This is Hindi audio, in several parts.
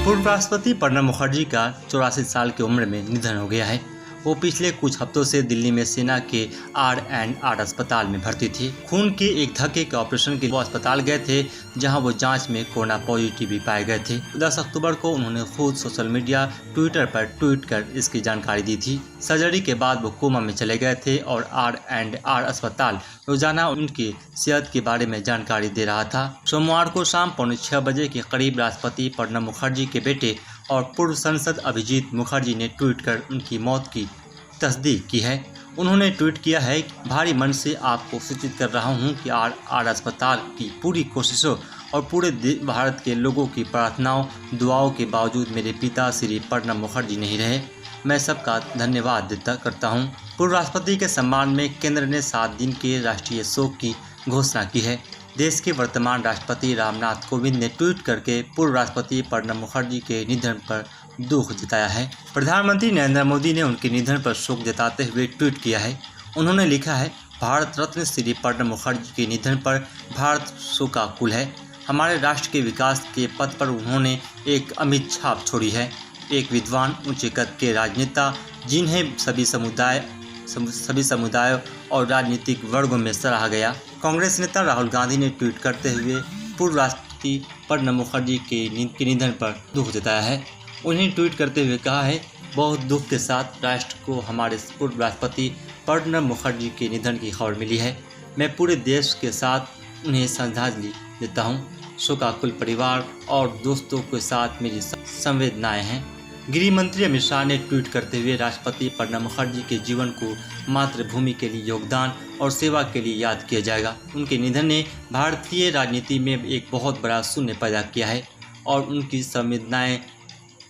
पूर्व राष्ट्रपति प्रणब मुखर्जी का 84 साल की उम्र में निधन हो गया है। वो पिछले कुछ हफ्तों से दिल्ली में सेना के R&R अस्पताल में भर्ती थे। खून के एक धक्के के ऑपरेशन के लिए वो अस्पताल गए थे, जहां वो जांच में कोरोना पॉजिटिव भी पाए गए थे। 10 अक्टूबर को उन्होंने खुद सोशल मीडिया ट्विटर पर ट्वीट कर इसकी जानकारी दी थी। सर्जरी के बाद वो कोमा में चले गए थे और R&R अस्पताल रोजाना उनकी सेहत के बारे में जानकारी दे रहा था। सोमवार को शाम 5:45 बजे के करीब राष्ट्रपति प्रणब मुखर्जी के बेटे और पूर्व सांसद अभिजीत मुखर्जी ने ट्वीट कर उनकी मौत की तस्दीक की है। उन्होंने ट्वीट किया है कि भारी मन से आपको सूचित कर रहा हूं कि R&R अस्पताल की पूरी कोशिशों और पूरे भारत के लोगों की प्रार्थनाओं दुआओं के बावजूद मेरे पिता श्री प्रणब मुखर्जी नहीं रहे। मैं सबका धन्यवाद करता हूं। पूर्व राष्ट्रपति के सम्मान में केंद्र ने 7 दिन के राष्ट्रीय शोक की घोषणा की है। देश के वर्तमान राष्ट्रपति रामनाथ कोविंद ने ट्वीट करके पूर्व राष्ट्रपति प्रणब मुखर्जी के निधन पर दुख जताया है। प्रधानमंत्री नरेंद्र मोदी ने उनके निधन पर शोक जताते हुए ट्वीट किया है। उन्होंने लिखा है, भारत रत्न श्री प्रणब मुखर्जी के निधन पर भारत शोकाकुल है। हमारे राष्ट्र के विकास के पथ पर उन्होंने एक अमिट छाप छोड़ी है। एक विद्वान, उच्च कद के राजनेता जिन्हें सभी समुदायों और राजनीतिक वर्गों में सराहा गया। कांग्रेस नेता राहुल गांधी ने ट्वीट करते हुए पूर्व राष्ट्रपति प्रणब मुखर्जी के निधन पर दुख जताया है। उन्हें ट्वीट करते हुए कहा है, बहुत दुख के साथ राष्ट्र को हमारे पूर्व राष्ट्रपति प्रणब मुखर्जी के निधन की खबर मिली है। मैं पूरे देश के साथ उन्हें श्रद्धांजलि देता हूँ। शोकाकुल परिवार और दोस्तों के साथ मेरी संवेदनाएं हैं। गृह मंत्री अमित शाह ने ट्वीट करते हुए राष्ट्रपति प्रणब मुखर्जी के जीवन को मातृभूमि के लिए योगदान और सेवा के लिए याद किया जाएगा। उनके निधन ने भारतीय राजनीति में एक बहुत बड़ा शून्य पैदा किया है और उनकी संवेदनाएं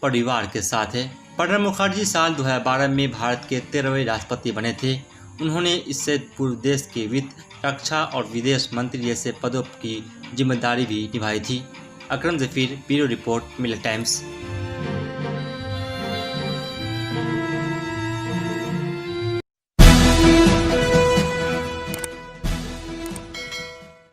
परिवार के साथ है। प्रणब मुखर्जी साल 2012 में भारत के 13वें राष्ट्रपति बने थे। उन्होंने इससे पूर्व देश के वित्त, रक्षा और विदेश मंत्री जैसे पदों की जिम्मेदारी भी निभाई थी। अकरम जफीर, ब्यूरो रिपोर्ट, मिरर टाइम्स।